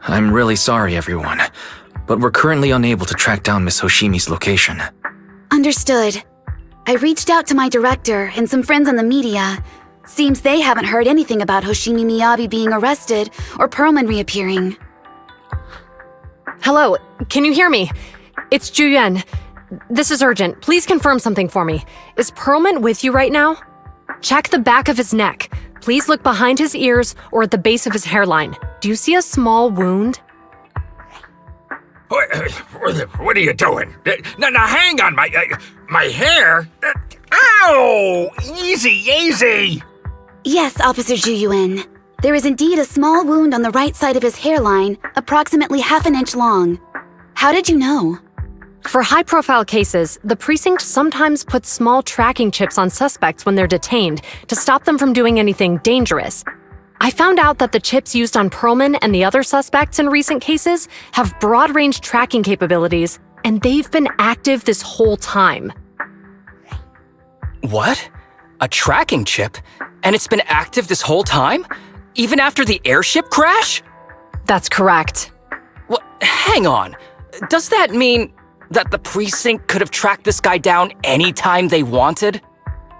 I'm really sorry, everyone, but we're currently unable to track down Miss Hoshimi's location. Understood. I reached out to my director and some friends on the media. Seems they haven't heard anything about Hoshimi Miyabi being arrested or Perlman reappearing. Hello, can you hear me? It's Juyuan. This is urgent. Please confirm something for me. Is Perlman with you right now? Check the back of his neck. Please look behind his ears or at the base of his hairline. Do you see a small wound? What are you doing? Now hang on, my hair? Ow! Easy! Yes, Officer Juyuan. There is indeed a small wound on the right side of his hairline, approximately half an inch long. How did you know? For high-profile cases, the precinct sometimes puts small tracking chips on suspects when they're detained to stop them from doing anything dangerous. I found out that the chips used on Perlman and the other suspects in recent cases have broad-range tracking capabilities, and they've been active this whole time. What? A tracking chip? And it's been active this whole time? Even after the airship crash? That's correct. What? Hang on. Does that mean that the precinct could have tracked this guy down anytime they wanted?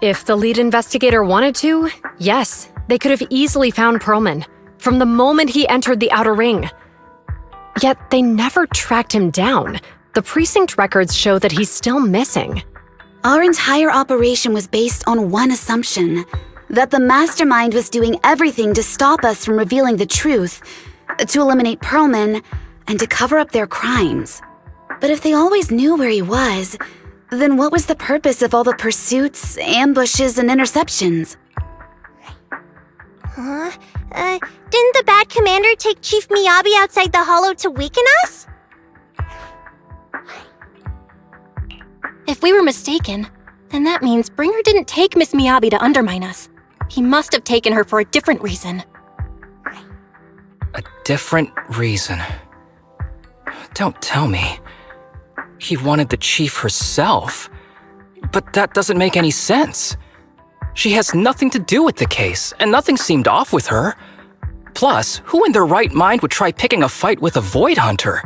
If the lead investigator wanted to, yes, they could have easily found Perlman from the moment he entered the outer ring. Yet they never tracked him down. The precinct records show that he's still missing. Our entire operation was based on one assumption, that the mastermind was doing everything to stop us from revealing the truth, to eliminate Perlman, and to cover up their crimes. But if they always knew where he was, then what was the purpose of all the pursuits, ambushes, and interceptions? Didn't the bad commander take Chief Miyabi outside the hollow to weaken us? If we were mistaken, then that means Bringer didn't take Miss Miyabi to undermine us. He must have taken her for a different reason. A different reason? Don't tell me. He wanted the chief herself. But that doesn't make any sense. She has nothing to do with the case, and nothing seemed off with her. Plus, who in their right mind would try picking a fight with a Void Hunter?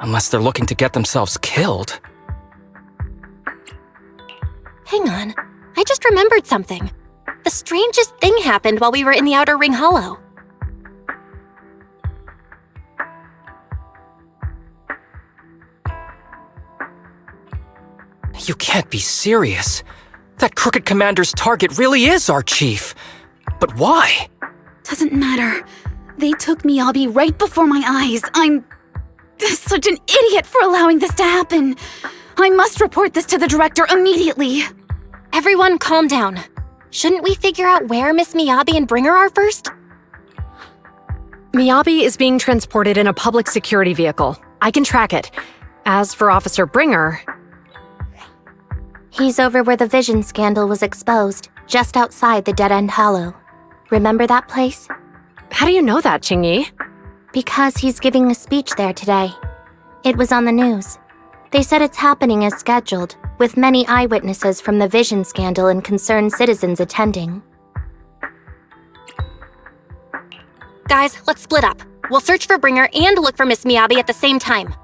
Unless they're looking to get themselves killed. Hang on, I just remembered something. The strangest thing happened while we were in the Outer Ring Hollow. You can't be serious. That crooked commander's target really is our chief. But why? Doesn't matter. They took Miyabi right before my eyes. I'm such an idiot for allowing this to happen. I must report this to the director immediately. Everyone calm down. Shouldn't we figure out where Miss Miyabi and Bringer are first? Miyabi is being transported in a public security vehicle. I can track it. As for Officer Bringer... He's over where the vision scandal was exposed, just outside the Dead-End Hollow. Remember that place? How do you know that, Qingyi? Because he's giving a speech there today. It was on the news. They said it's happening as scheduled, with many eyewitnesses from the vision scandal and concerned citizens attending. Guys, let's split up. We'll search for Bringer and look for Miss Miyabi at the same time.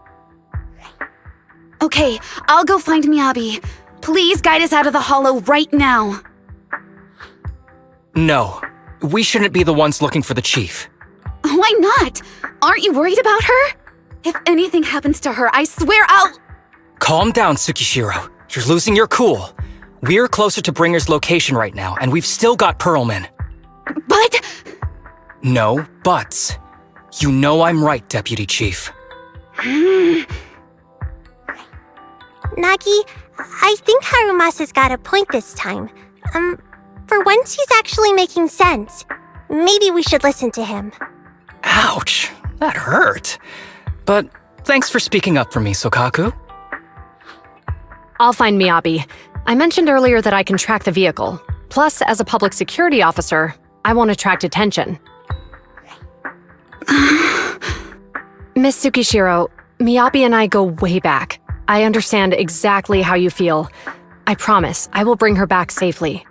Okay, I'll go find Miyabi. Please guide us out of the hollow right now. No, we shouldn't be the ones looking for the chief. Why not? Aren't you worried about her? If anything happens to her, I swear I'll... Calm down, Tsukishiro. You're losing your cool. We're closer to Bringer's location right now, and we've still got Perlman. But... No buts. You know I'm right, Deputy Chief. Nagi, I think Harumasa's got a point this time. For once he's actually making sense. Maybe we should listen to him. Ouch, that hurt. But thanks for speaking up for me, Sokaku. I'll find Miyabi. I mentioned earlier that I can track the vehicle. Plus, as a public security officer, I won't attract attention. Miss Tsukishiro, Miyabi and I go way back. I understand exactly how you feel. I promise, I will bring her back safely.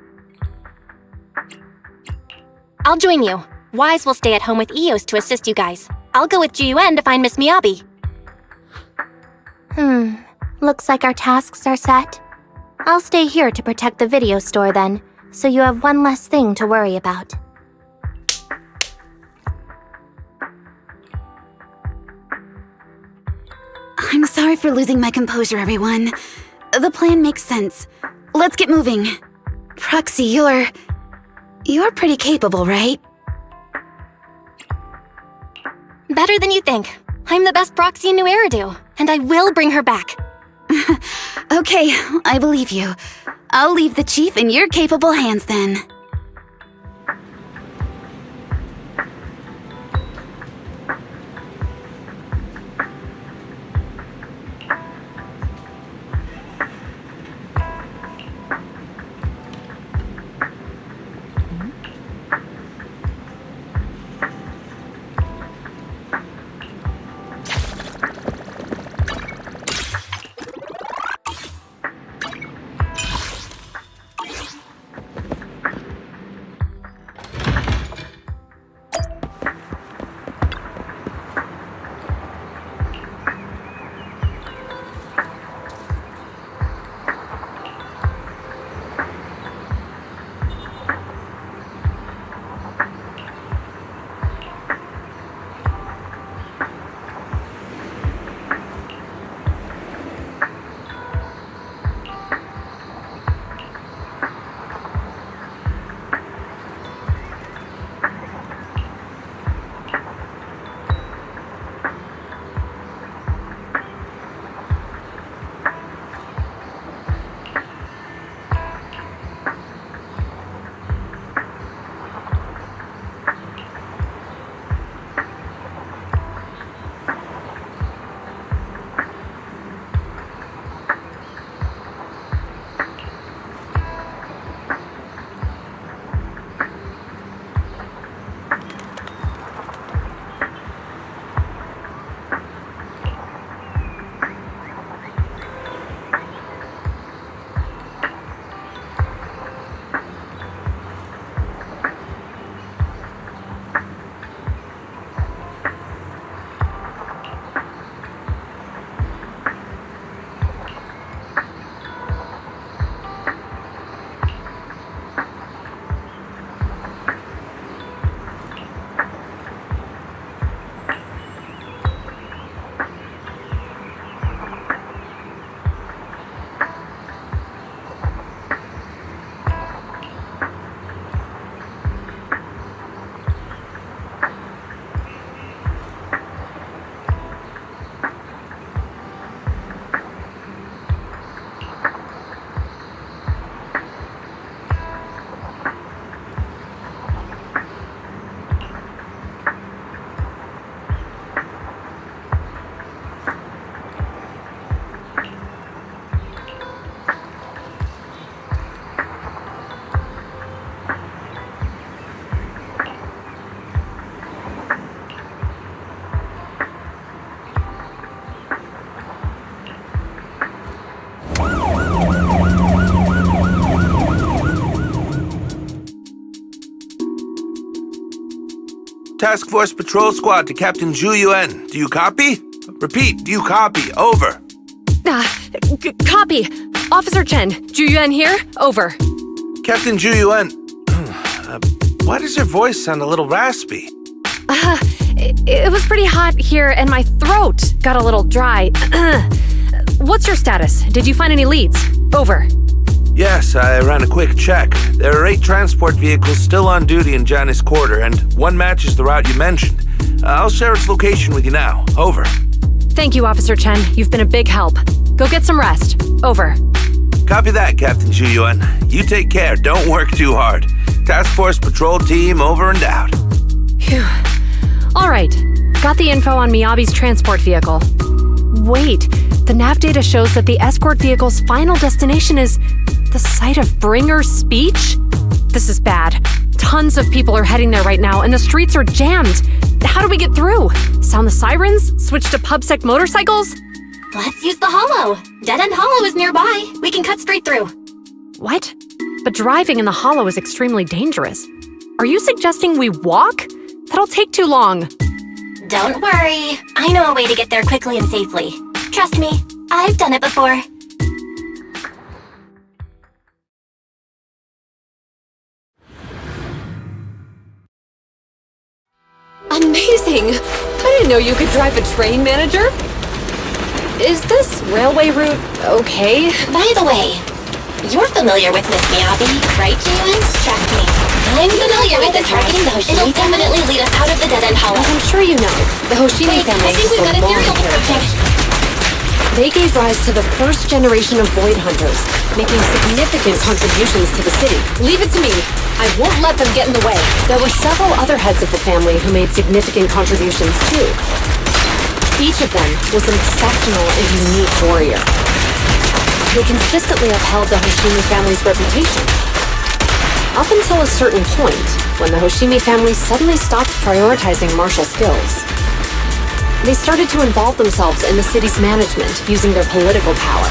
I'll join you. Wise will stay at home with Eos to assist you guys. I'll go with Jiyuan to find Miss Miyabi. Looks like our tasks are set. I'll stay here to protect the video store then, so you have one less thing to worry about. I'm sorry for losing my composure, everyone. The plan makes sense. Let's get moving. Proxy, you're pretty capable, right? Better than you think. I'm the best proxy in New Eridu, and I will bring her back. Okay, I believe you. I'll leave the chief in your capable hands then. Task Force Patrol Squad to Captain Zhu Yuan. Do you copy? Repeat, do you copy? Over. Copy. Officer Chen, Juyuan here. Over. Captain Zhu Yuan. Why does your voice sound a little raspy? It was pretty hot here and my throat got a little dry. What's your status? Did you find any leads? Over. Yes, I ran a quick check. There are 8 transport vehicles still on duty in Janice Quarter, and one matches the route you mentioned. I'll share its location with you now. Over. Thank you, Officer Chen. You've been a big help. Go get some rest. Over. Copy that, Captain Zhu Yuan. You take care. Don't work too hard. Task Force Patrol Team over and out. Phew. All right. Got the info on Miyabi's transport vehicle. Wait, the nav data shows that the escort vehicle's final destination is the site of Bringer's speech? This is bad. Tons of people are heading there right now, and the streets are jammed. How do we get through? Sound the sirens? Switch to PubSec motorcycles? Let's use the hollow. Dead End Hollow is nearby. We can cut straight through. What? But driving in the hollow is extremely dangerous. Are you suggesting we walk? That'll take too long. Don't worry. I know a way to get there quickly and safely. Trust me, I've done it before. Amazing! I didn't know you could drive a train, manager. Is this railway route okay? By the way, you're familiar with Miss Miyabi, right, Jalen? Trust me, I'm familiar with this route. It'll definitely lead us out of the dead-end hollow. As I'm sure you know, the Hoshimi Wait, family I think we've got a theory project. They gave rise to the first generation of Void Hunters, making significant contributions to the city. Leave it to me. I won't let them get in the way. There were several other heads of the family who made significant contributions too. Each of them was an exceptional and unique warrior. They consistently upheld the Hoshimi family's reputation. Up until a certain point, when the Hoshimi family suddenly stopped prioritizing martial skills. They started to involve themselves in the city's management using their political power.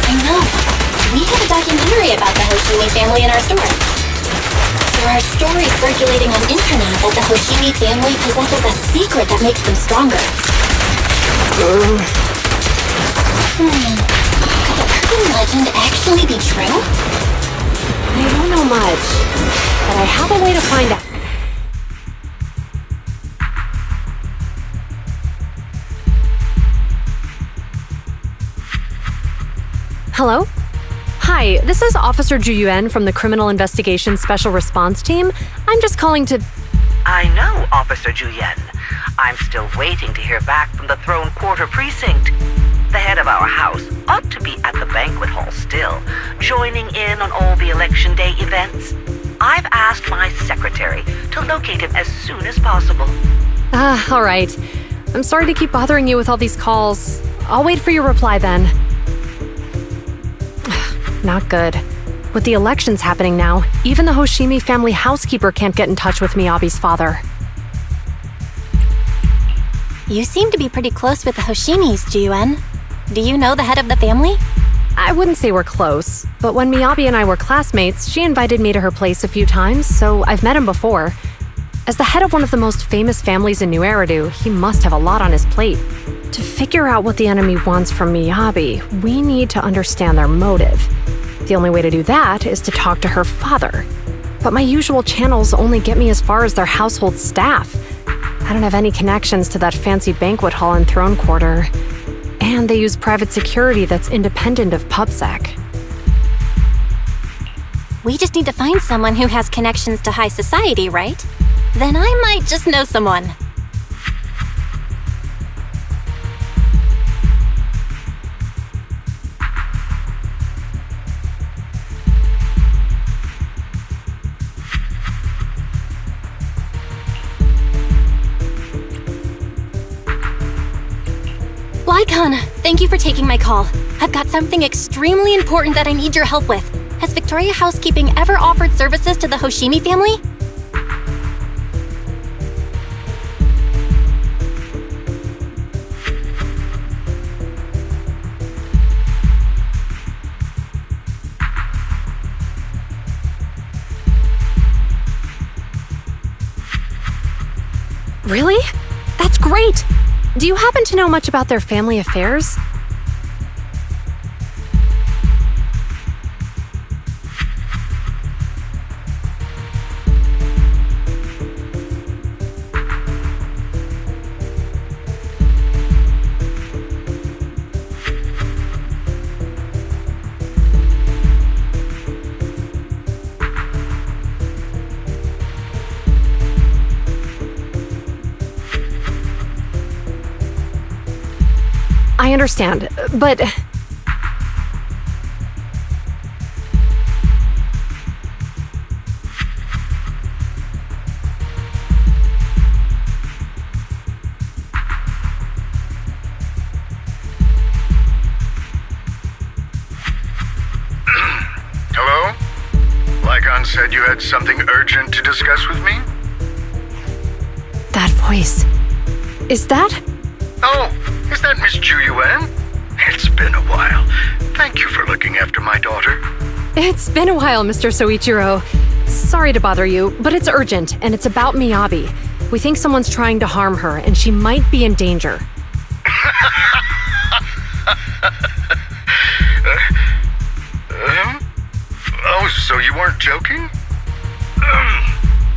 I know. We have a documentary about the Hoshimi family in our store. There are stories circulating on internet that the Hoshimi family possesses a secret that makes them stronger. Could the urban legend actually be true? I don't know much, but I have a way to find out. Hello? Hi, this is Officer Ju Yuan from the Criminal Investigation Special Response Team. I'm just calling to... I know, Officer Ju Yuan. I'm still waiting to hear back from the Throne Quarter Precinct. The head of our house ought to be at the banquet hall still, joining in on all the Election Day events. I've asked my secretary to locate him as soon as possible. all right. I'm sorry to keep bothering you with all these calls. I'll wait for your reply then. Not good. With the elections happening now, even the Hoshimi family housekeeper can't get in touch with Miyabi's father. You seem to be pretty close with the Hoshimis, Ji-Yuan. Do you know the head of the family? I wouldn't say we're close, but when Miyabi and I were classmates, she invited me to her place a few times, so I've met him before. As the head of one of the most famous families in New Eridu, he must have a lot on his plate. To figure out what the enemy wants from Miyabi, we need to understand their motive. The only way to do that is to talk to her father. But my usual channels only get me as far as their household staff. I don't have any connections to that fancy banquet hall in Throne Quarter. And they use private security that's independent of PubSec. We just need to find someone who has connections to high society, right? Then I might just know someone. Lycon, thank you for taking my call. I've got something extremely important that I need your help with. Has Victoria Housekeeping ever offered services to the Hoshimi family? Really? That's great! Do you happen to know much about their family affairs? I understand, but... Hello? Lycon said you had something urgent to discuss with me? That voice... Is that... Oh, is that Miss Ju Yuan? It's been a while. Thank you for looking after my daughter. It's been a while, Mr. Soichiro. Sorry to bother you, but it's urgent, and it's about Miyabi. We think someone's trying to harm her, and she might be in danger. Oh, so you weren't joking?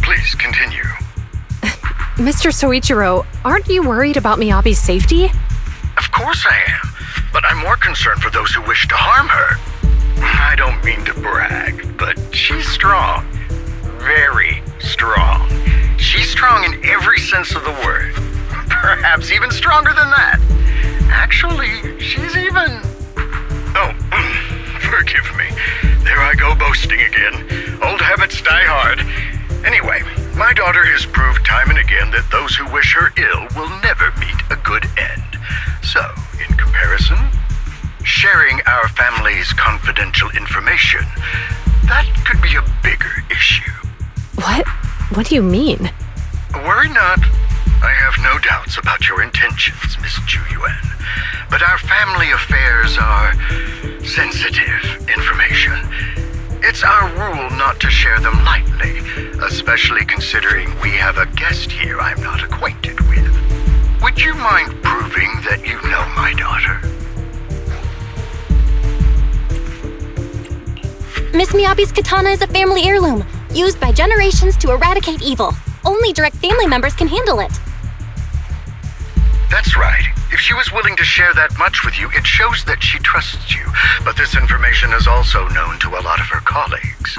Please continue. Mr. Soichiro, aren't you worried about Miyabi's safety? Of course I am, but I'm more concerned for those who wish to harm her. I don't mean to brag, but she's strong. Very strong. She's strong in every sense of the word. Perhaps even stronger than that. Actually, she's even... Oh, forgive me. There I go boasting again. Old habits die hard. Anyway, my daughter has proved time and again that those who wish her ill will never meet a good end. So, in comparison, sharing our family's confidential information, that could be a bigger issue. What? What do you mean? Worry not. I have no doubts about your intentions, Miss Ju Yuan. But our family affairs are sensitive information. It's our rule not to share them lightly, especially considering we have a guest here I'm not acquainted with. Would you mind proving that you know my daughter? Miss Miyabi's katana is a family heirloom, used by generations to eradicate evil. Only direct family members can handle it. That's right. If she was willing to share that much with you, it shows that she trusts you. But this information is also known to a lot of her colleagues.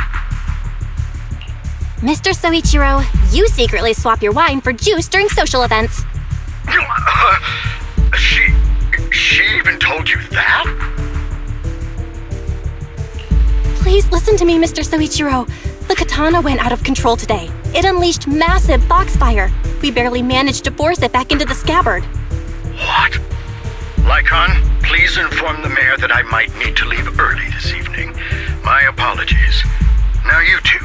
Mr. Soichiro, you secretly swap your wine for juice during social events. She even told you that? Please listen to me, Mr. Soichiro. The katana went out of control today. It unleashed massive foxfire. We barely managed to force it back into the scabbard. What? Lycon, please inform the mayor that I might need to leave early this evening. My apologies. Now you two.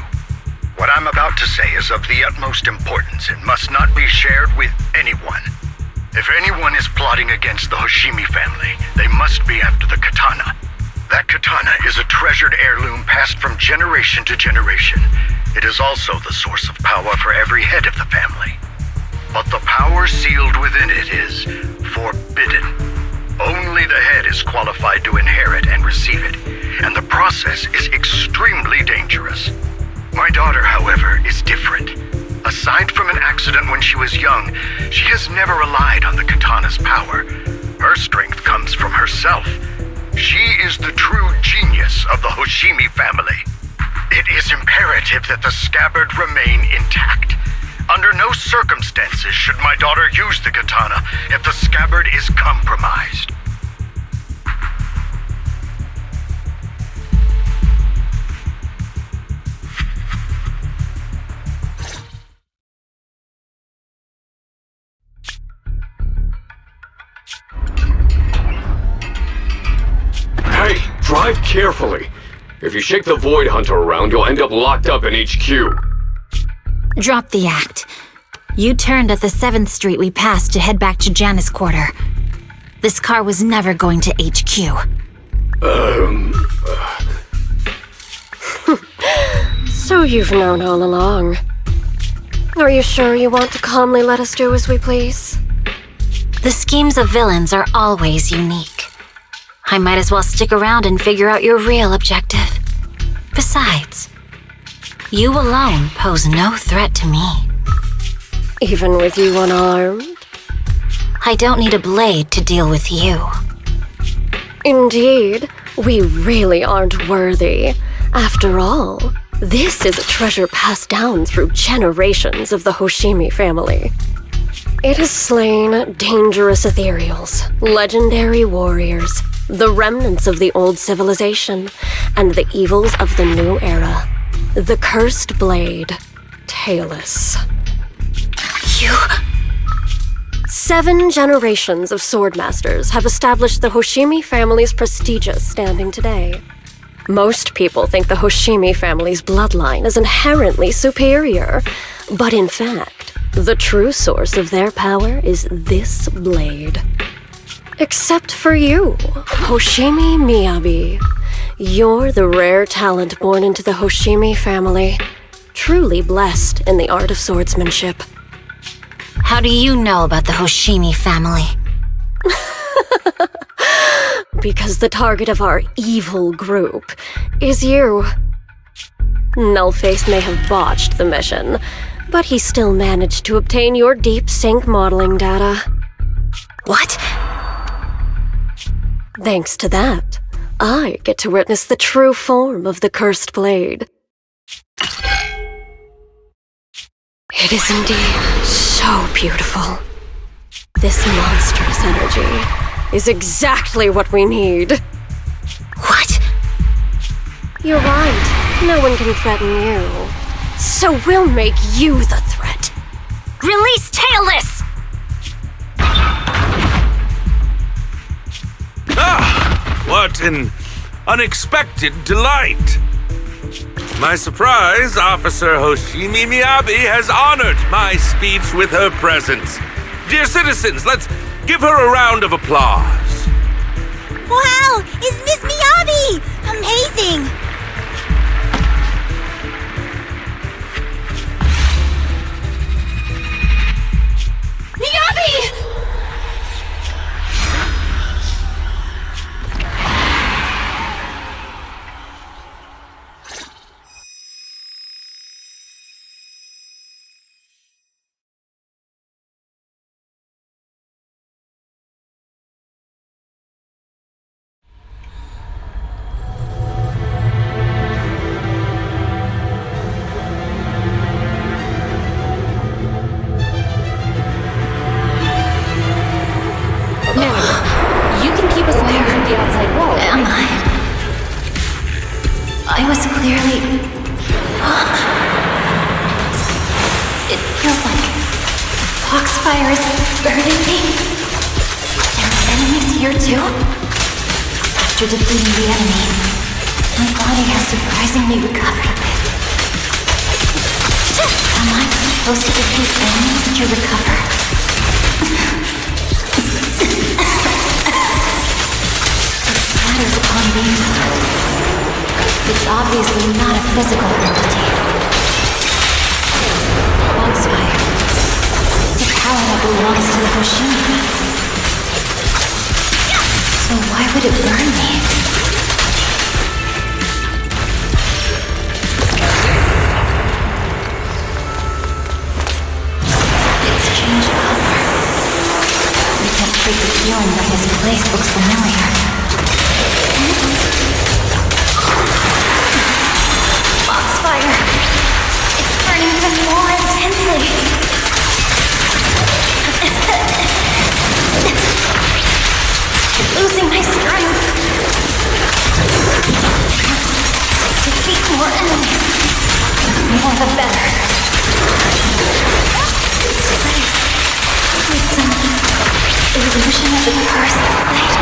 What I'm about to say is of the utmost importance and must not be shared with anyone. If anyone is plotting against the Hoshimi family, they must be after the katana. That katana is a treasured heirloom passed from generation to generation. It is also the source of power for every head of the family. But the power sealed within it is forbidden. Only the head is qualified to inherit and receive it, and the process is extremely dangerous. My daughter, however, is different. Aside from an accident when she was young, she has never relied on the katana's power. Her strength comes from herself. She is the true genius of the Hoshimi family. It is imperative that the scabbard remain intact. Under no circumstances should my daughter use the katana if the scabbard is compromised. Hey, drive carefully. If you shake the Void Hunter around, you'll end up locked up in HQ. Drop the act. You turned at the 7th Street we passed to head back to Janus Quarter. This car was never going to HQ. So you've known all along. Are you sure you want to calmly let us do as we please? The schemes of villains are always unique. I might as well stick around and figure out your real objective. Besides, you alone pose no threat to me. Even with you unarmed? I don't need a blade to deal with you. Indeed, we really aren't worthy. After all, this is a treasure passed down through generations of the Hoshimi family. It has slain dangerous ethereals, legendary warriors, the remnants of the old civilization, and the evils of the new era. The cursed blade, Tailless. You... 7 generations of swordmasters have established the Hoshimi family's prestigious standing today. Most people think the Hoshimi family's bloodline is inherently superior, but in fact, the true source of their power is this blade. Except for you, Hoshimi Miyabi. You're the rare talent born into the Hoshimi family, truly blessed in the art of swordsmanship. How do you know about the Hoshimi family? Because the target of our evil group is you. Nullface may have botched the mission, but he still managed to obtain your deep sync modeling data. What? Thanks to that, I get to witness the true form of the cursed blade. It is indeed so beautiful. This monstrous energy is exactly what we need. What? You're right. No one can threaten you. So we'll make you the threat. Release Tailless! Ah! What an unexpected delight! My surprise, Officer Hoshimi Miyabi has honored my speech with her presence. Dear citizens, let's give her a round of applause. Wow! It's Miss Miyabi! Amazing! Miyabi! I was clearly... It feels like the foxfire is burning me. And the enemy's here too? After defeating the enemy, my body has surprisingly recovered a bit. Am I supposed to defeat enemies to recover? It splatters upon me. It's obviously not a physical entity. Foxfire. It's a power that belongs to the Hoshimi. So why would it burn me? It's changed color. I can't shake the feeling that this place looks familiar. Foxfire! It's burning even more intensely! I'm losing my strength! Defeat more enemies! The more the better. This place needs some illusion of the cursed blade.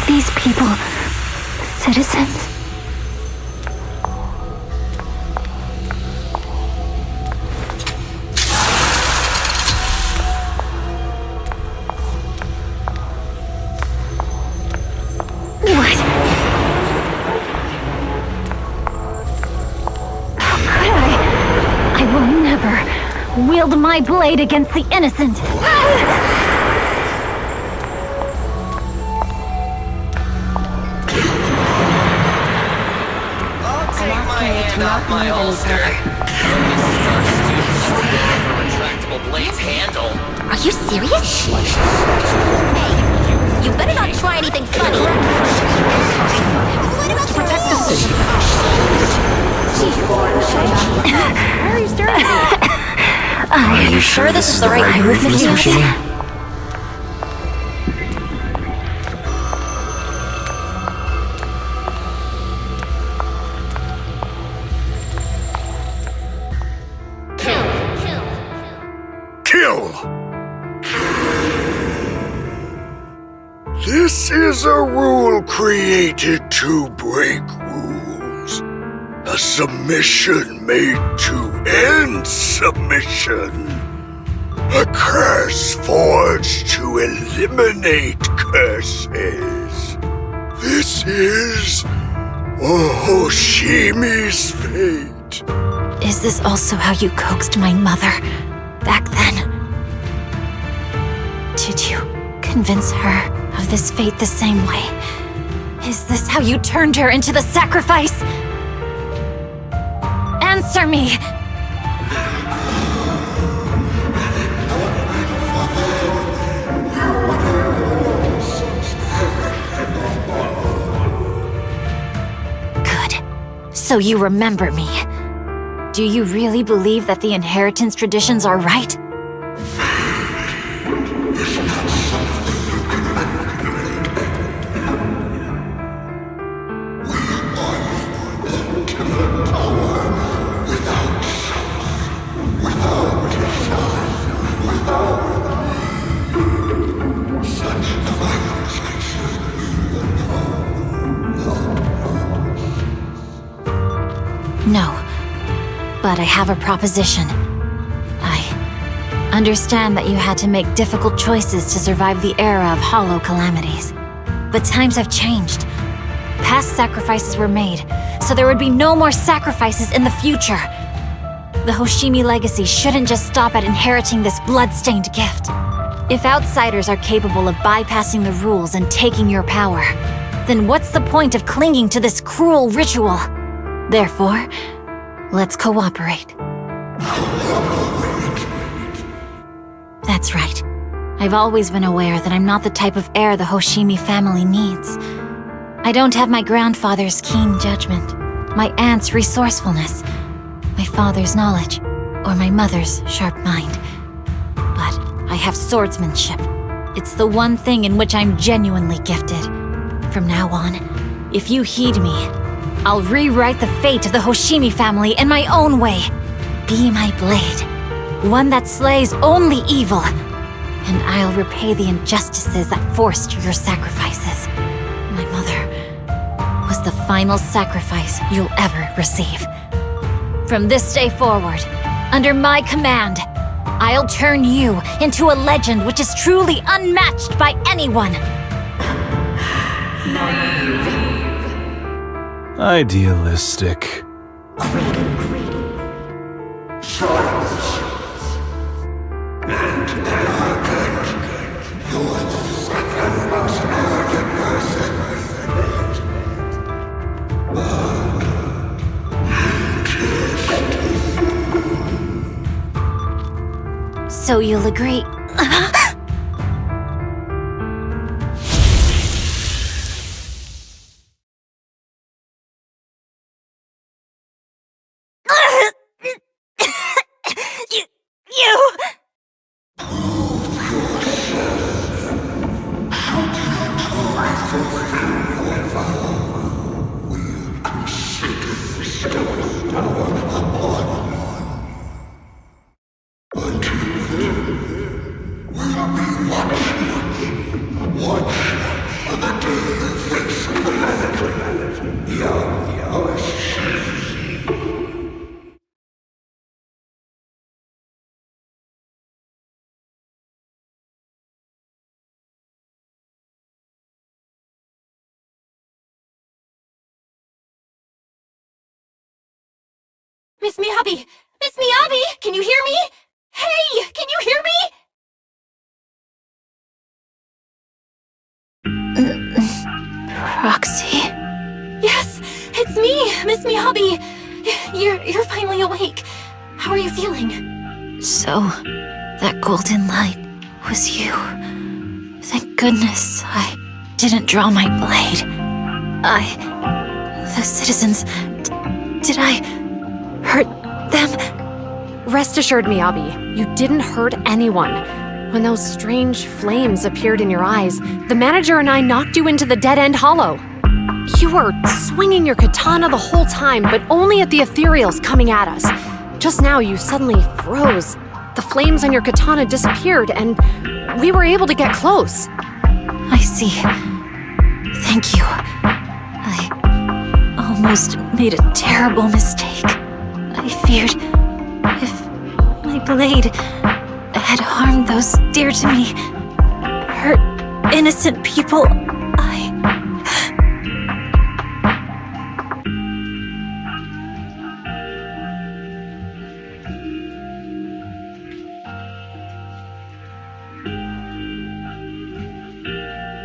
These people citizens? What? How could I will never wield my blade against the innocent. my ulster. Retractable blades handle. Are you serious? Hey, you better not try anything funny. What about to protect the city? Why are you staring at me? Are you sure this is the right move, Miss Hoshimi? Kill! This is a rule created to break rules. A submission made to end submission. A curse forged to eliminate curses. This is Hoshimi's fate. Is this also how you coaxed my mother back then? Did you convince her of this fate the same way? Is this how you turned her into the sacrifice? Answer me! Good. So you remember me. Do you really believe that the inheritance traditions are right? No. But I have a proposition. I understand that you had to make difficult choices to survive the era of hollow calamities. But times have changed. Past sacrifices were made, so there would be no more sacrifices in the future. The Hoshimi legacy shouldn't just stop at inheriting this blood-stained gift. If outsiders are capable of bypassing the rules and taking your power, then what's the point of clinging to this cruel ritual? Therefore, let's cooperate. That's right. I've always been aware that I'm not the type of heir the Hoshimi family needs. I don't have my grandfather's keen judgment, my aunt's resourcefulness, my father's knowledge, or my mother's sharp mind. But I have swordsmanship. It's the one thing in which I'm genuinely gifted. From now on, if you heed me, I'll rewrite the fate of the Hoshimi family in my own way. Be my blade, one that slays only evil, and I'll repay the injustices that forced your sacrifices. My mother was the final sacrifice you'll ever receive. From this day forward, under my command, I'll turn you into a legend which is truly unmatched by anyone. Idealistic. So you'll agree. Miss Miyabi! Miss Miyabi! Can you hear me? Hey! Can you hear me? Proxy? Yes! It's me! Miss Miyabi! You're finally awake. How are you feeling? So, that golden light was you. Thank goodness I didn't draw my blade. The citizens, did I hurt them? Rest assured, Miyabi, you didn't hurt anyone. When those strange flames appeared in your eyes, the manager and I knocked you into the dead-end hollow. You were swinging your katana the whole time, but only at the ethereals coming at us. Just now, you suddenly froze. The flames on your katana disappeared, and we were able to get close. I see. Thank you. I almost made a terrible mistake. I feared if my blade had harmed those dear to me, hurt innocent people,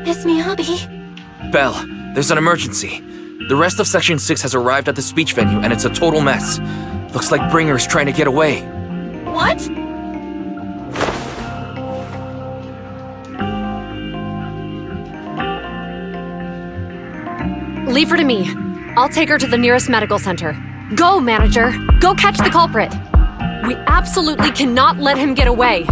Miss Miyabi? Belle, there's an emergency. The rest of Section 6 has arrived at the speech venue, and it's a total mess. Looks like Bringer's trying to get away. What? Leave her to me. I'll take her to the nearest medical center. Go, manager! Go catch the culprit! We absolutely cannot let him get away!